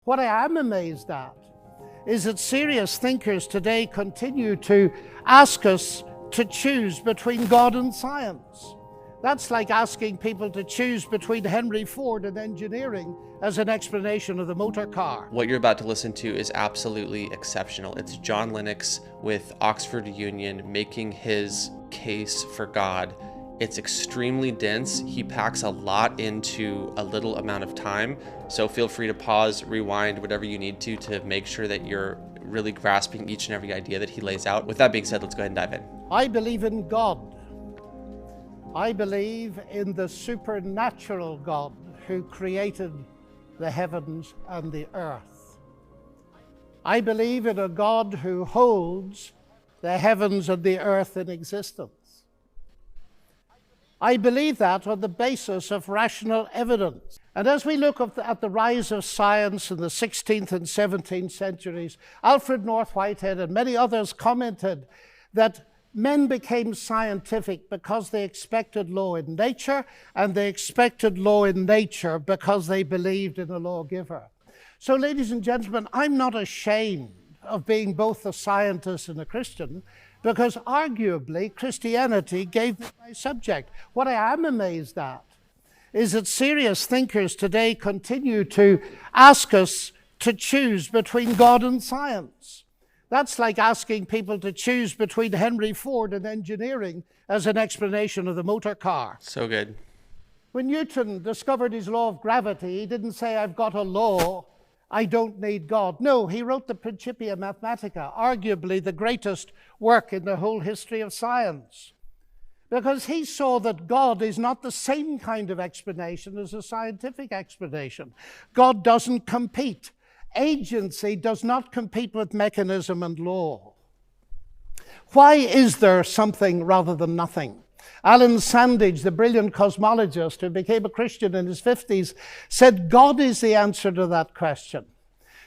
What I am amazed at is that serious thinkers today continue to ask us to choose between God and science. That's like asking people to choose between Henry Ford and engineering as an explanation of the motor car. What you're about to listen to is absolutely exceptional. It's John Lennox with Oxford Union making his case for God. It's extremely dense. He packs a lot into a little amount of time. So feel free to pause, rewind, whatever you need to make sure that you're really grasping each and every idea that he lays out. With that being said, let's go ahead and dive in. I believe in God. I believe in the supernatural God who created the heavens and the earth. I believe in a God who holds the heavens and the earth in existence. I believe that on the basis of rational evidence. And as we look at the rise of science in the 16th and 17th centuries, Alfred North Whitehead and many others commented that men became scientific because they expected law in nature, and they expected law in nature because they believed in a lawgiver. So, ladies and gentlemen, I'm not ashamed of being both a scientist and a Christian, because arguably Christianity gave me my subject. What I am amazed at is that serious thinkers today continue to ask us to choose between God and science. That's like asking people to choose between Henry Ford and engineering as an explanation of the motor car. So good. When Newton discovered his law of gravity, he didn't say, I've got a law, I don't need God. No, he wrote the Principia Mathematica, arguably the greatest work in the whole history of science, because he saw that God is not the same kind of explanation as a scientific explanation. God doesn't compete. Agency does not compete with mechanism and law. Why is there something rather than nothing? Alan Sandage, the brilliant cosmologist who became a Christian in his 50s, said God is the answer to that question.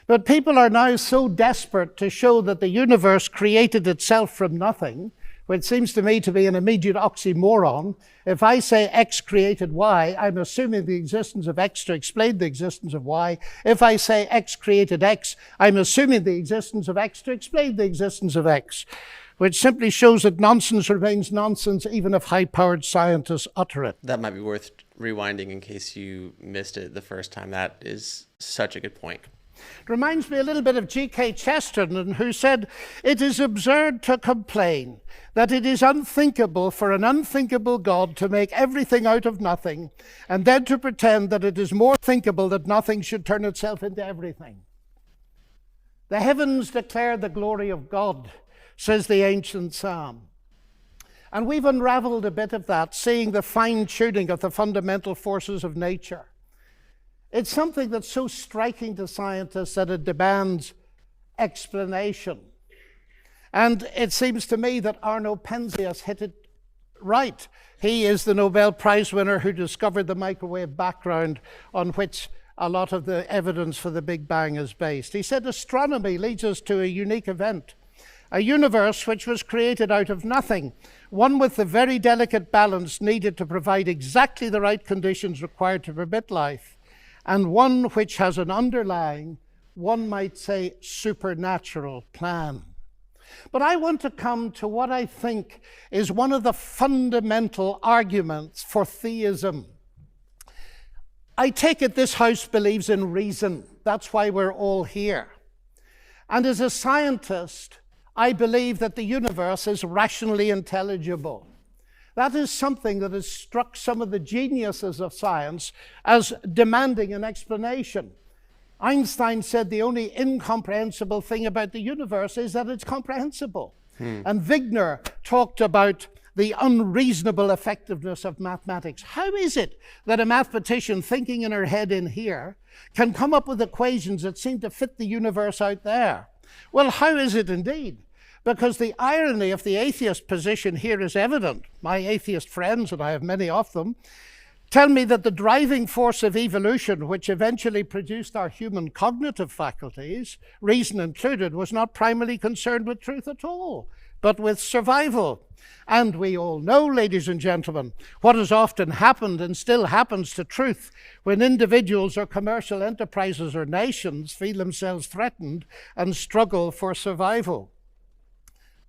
But people are now so desperate to show that the universe created itself from nothing, which seems to me to be an immediate oxymoron. If I say X created Y, I'm assuming the existence of X to explain the existence of Y. If I say X created X, I'm assuming the existence of X to explain the existence of X, which simply shows that nonsense remains nonsense even if high-powered scientists utter it. That might be worth rewinding in case you missed it the first time. That is such a good point. It reminds me a little bit of G.K. Chesterton, who said, "It is absurd to complain that it is unthinkable for an unthinkable God to make everything out of nothing, and then to pretend that it is more thinkable that nothing should turn itself into everything." The heavens declare the glory of God, says the ancient psalm. And we've unraveled a bit of that, seeing the fine-tuning of the fundamental forces of nature. It's something that's so striking to scientists that it demands explanation. And it seems to me that Arno Penzias hit it right. He is the Nobel Prize winner who discovered the microwave background on which a lot of the evidence for the Big Bang is based. He said astronomy leads us to a unique event, a universe which was created out of nothing, one with the very delicate balance needed to provide exactly the right conditions required to permit life, and one which has an underlying, one might say, supernatural plan. But I want to come to what I think is one of the fundamental arguments for theism. I take it this house believes in reason. That's why we're all here. And as a scientist, I believe that the universe is rationally intelligible. That is something that has struck some of the geniuses of science as demanding an explanation. Einstein said the only incomprehensible thing about the universe is that it's comprehensible. And Wigner talked about the unreasonable effectiveness of mathematics. How is it that a mathematician thinking in her head in here can come up with equations that seem to fit the universe out there? Well, how is it indeed? Because the irony of the atheist position here is evident. My atheist friends, and I have many of them, tell me that the driving force of evolution, which eventually produced our human cognitive faculties, reason included, was not primarily concerned with truth at all, but with survival. And we all know, ladies and gentlemen, what has often happened and still happens to truth when individuals or commercial enterprises or nations feel themselves threatened and struggle for survival.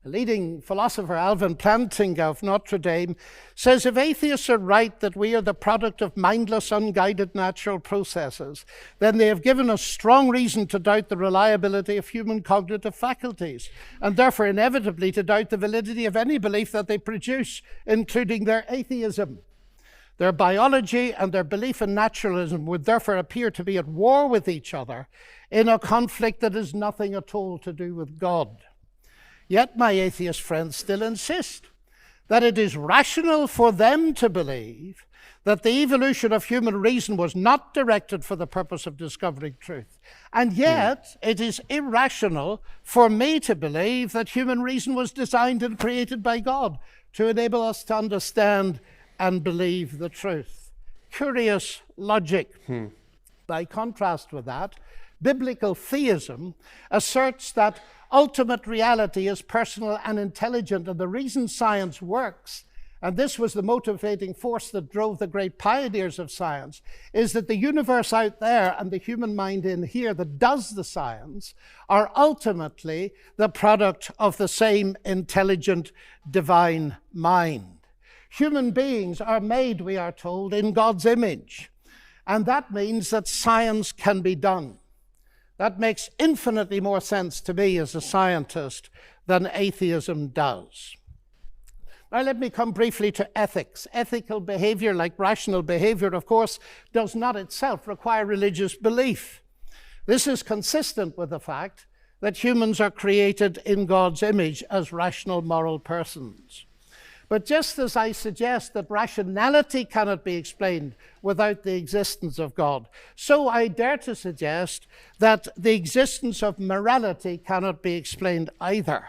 The leading philosopher Alvin Plantinga of Notre Dame says if atheists are right that we are the product of mindless, unguided natural processes, then they have given us strong reason to doubt the reliability of human cognitive faculties, and therefore inevitably to doubt the validity of any belief that they produce, including their atheism. Their biology and their belief in naturalism would therefore appear to be at war with each other in a conflict that has nothing at all to do with God. Yet my atheist friends still insist that it is rational for them to believe that the evolution of human reason was not directed for the purpose of discovering truth. And yet it is irrational for me to believe that human reason was designed and created by God to enable us to understand and believe the truth. Curious logic. By contrast with that, biblical theism asserts that ultimate reality is personal and intelligent, and the reason science works, and this was the motivating force that drove the great pioneers of science, is that the universe out there and the human mind in here that does the science are ultimately the product of the same intelligent divine mind. Human beings are made, we are told, in God's image, and that means that science can be done. That makes infinitely more sense to me as a scientist than atheism does. Now let me come briefly to ethics. Ethical behavior, like rational behavior, of course, does not itself require religious belief. This is consistent with the fact that humans are created in God's image as rational moral persons. But just as I suggest that rationality cannot be explained without the existence of God, so I dare to suggest that the existence of morality cannot be explained either.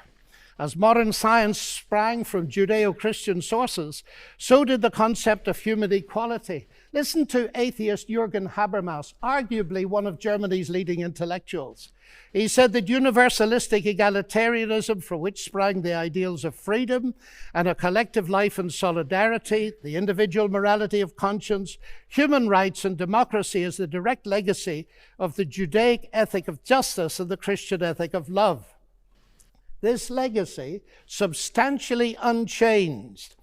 As modern science sprang from Judeo-Christian sources, so did the concept of human equality. Listen to atheist Jürgen Habermas, arguably one of Germany's leading intellectuals. He said that universalistic egalitarianism, from which sprang the ideals of freedom and a collective life and solidarity, the individual morality of conscience, human rights and democracy, is the direct legacy of the Judaic ethic of justice and the Christian ethic of love. This legacy, substantially unchanged,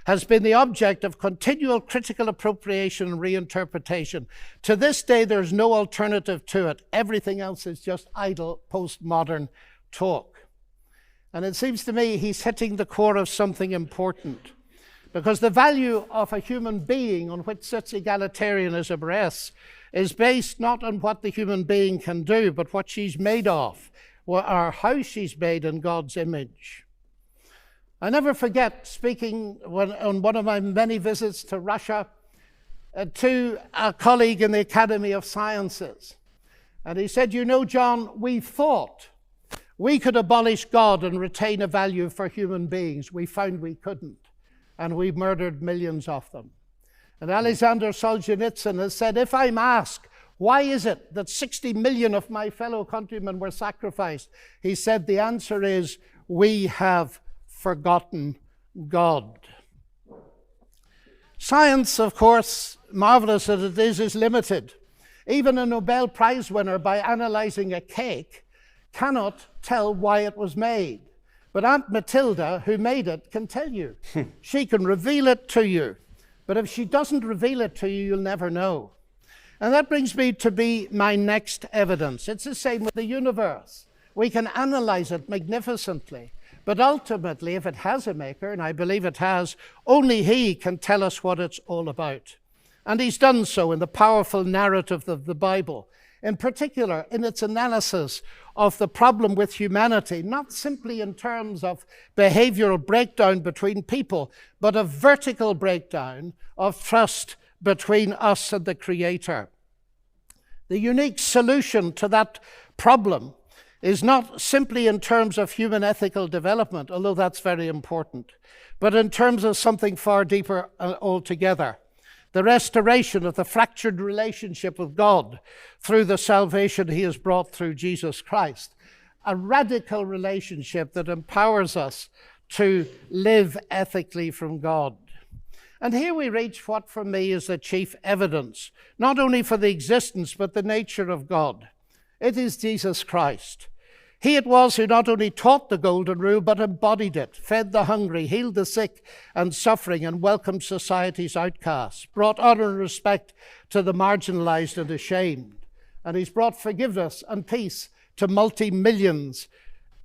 has been the object of continual critical appropriation and reinterpretation. To this day, there's no alternative to it. Everything else is just idle postmodern talk. And it seems to me he's hitting the core of something important, because the value of a human being on which such egalitarianism rests is based not on what the human being can do, but what she's made of, or how she's made in God's image. I never forget speaking on one of my many visits to Russia to a colleague in the Academy of Sciences. And he said, "You know, John, we thought we could abolish God and retain a value for human beings. We found we couldn't, and we murdered millions of them." And Alexander Solzhenitsyn has said, "If I'm asked, why is it that 60 million of my fellow countrymen were sacrificed?" He said, the answer is, we have forgotten God. Science, of course, marvelous as it is limited. Even a Nobel Prize winner, by analyzing a cake, cannot tell why it was made. But Aunt Matilda, who made it, can tell you. She can reveal it to you. But if she doesn't reveal it to you, you'll never know. And that brings me to my next evidence. It's the same with the universe. We can analyze it magnificently. But ultimately, if it has a maker, and I believe it has, only he can tell us what it's all about. And he's done so in the powerful narrative of the Bible, in particular in its analysis of the problem with humanity, not simply in terms of behavioral breakdown between people, but a vertical breakdown of trust between us and the Creator. The unique solution to that problem is not simply in terms of human ethical development, although that's very important, but in terms of something far deeper altogether. The restoration of the fractured relationship with God through the salvation he has brought through Jesus Christ. A radical relationship that empowers us to live ethically from God. And here we reach what for me is the chief evidence, not only for the existence but the nature of God. It is Jesus Christ. He it was who not only taught the golden rule but embodied it, fed the hungry, healed the sick and suffering, and welcomed society's outcasts, brought honor and respect to the marginalized and ashamed. And he's brought forgiveness and peace to multi-millions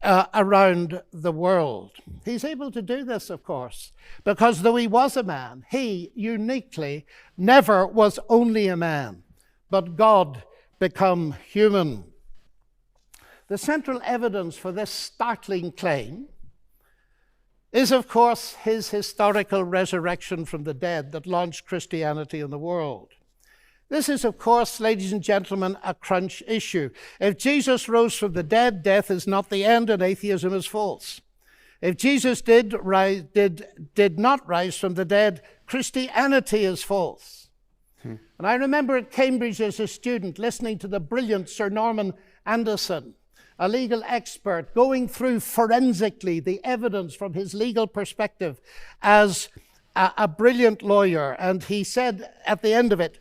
around the world. He's able to do this, of course, because though he was a man, he uniquely never was only a man, but God become human. The central evidence for this startling claim is, of course, his historical resurrection from the dead that launched Christianity in the world. This is, of course, ladies and gentlemen, a crunch issue. If Jesus rose from the dead, death is not the end and atheism is false. If Jesus did not rise from the dead, Christianity is false. And I remember at Cambridge as a student listening to the brilliant Sir Norman Anderson, a legal expert, going through forensically the evidence from his legal perspective as a brilliant lawyer. And he said at the end of it,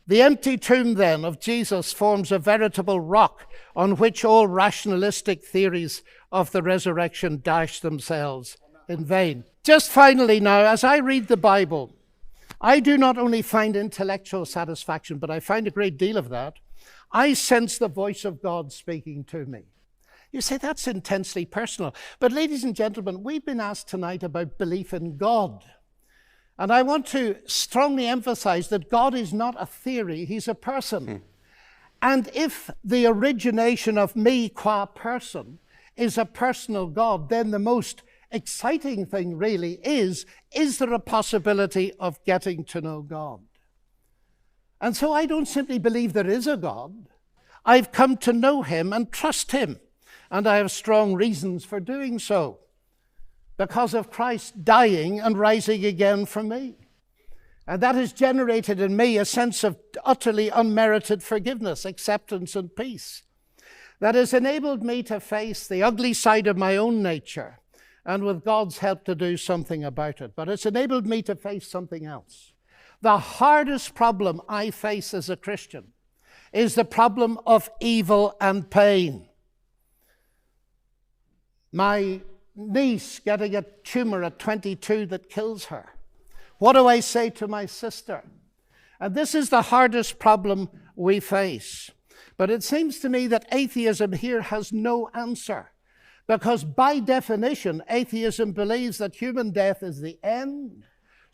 "The empty tomb then of Jesus forms a veritable rock on which all rationalistic theories of the resurrection dash themselves in vain." Just finally now, as I read the Bible, I do not only find intellectual satisfaction, but I find a great deal of that. I sense the voice of God speaking to me. You say, that's intensely personal. But ladies and gentlemen, we've been asked tonight about belief in God. And I want to strongly emphasize that God is not a theory, he's a person. And if the origination of me qua person is a personal God, then the most exciting thing really is there a possibility of getting to know God? And so I don't simply believe there is a God. I've come to know him and trust him. And I have strong reasons for doing so, because of Christ dying and rising again for me. And that has generated in me a sense of utterly unmerited forgiveness, acceptance, and peace that has enabled me to face the ugly side of my own nature and with God's help to do something about it. But it's enabled me to face something else. The hardest problem I face as a Christian is the problem of evil and pain. My niece getting a tumor at 22 that kills her. What do I say to my sister? And this is the hardest problem we face. But it seems to me that atheism here has no answer, because by definition, atheism believes that human death is the end,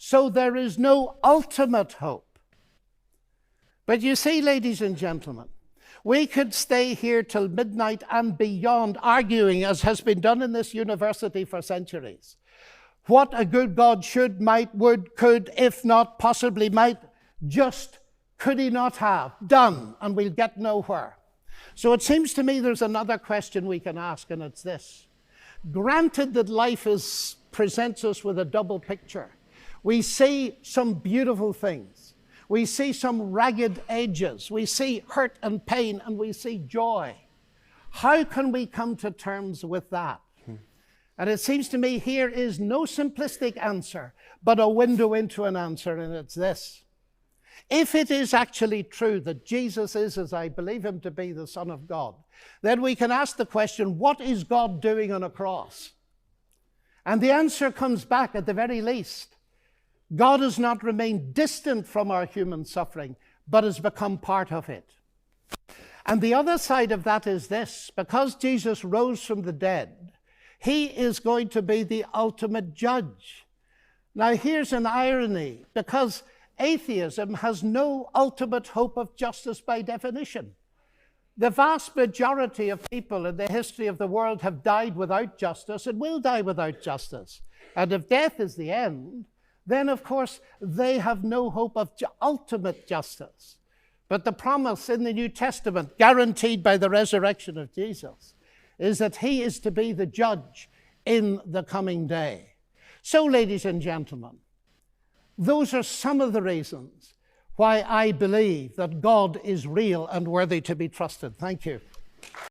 so there is no ultimate hope. But you see, ladies and gentlemen, we could stay here till midnight and beyond arguing, as has been done in this university for centuries, what a good God should, might, would, could, if not, possibly might, just could he not have done, and we'll get nowhere. So it seems to me there's another question we can ask, and it's this. Granted that life presents us with a double picture. We see some beautiful things. We see some ragged edges. We see hurt and pain, and we see joy. How can we come to terms with that? And it seems to me here is no simplistic answer, but a window into an answer, and it's this. If it is actually true that Jesus is, as I believe him to be, the Son of God, then we can ask the question, what is God doing on a cross? And the answer comes back at the very least. God has not remained distant from our human suffering, but has become part of it. And the other side of that is this. Because Jesus rose from the dead, he is going to be the ultimate judge. Now here's an irony, because atheism has no ultimate hope of justice by definition. The vast majority of people in the history of the world have died without justice and will die without justice. And if death is the end, then of course they have no hope of ultimate justice. But the promise in the New Testament, guaranteed by the resurrection of Jesus, is that he is to be the judge in the coming day. So, ladies and gentlemen, those are some of the reasons why I believe that God is real and worthy to be trusted. Thank you.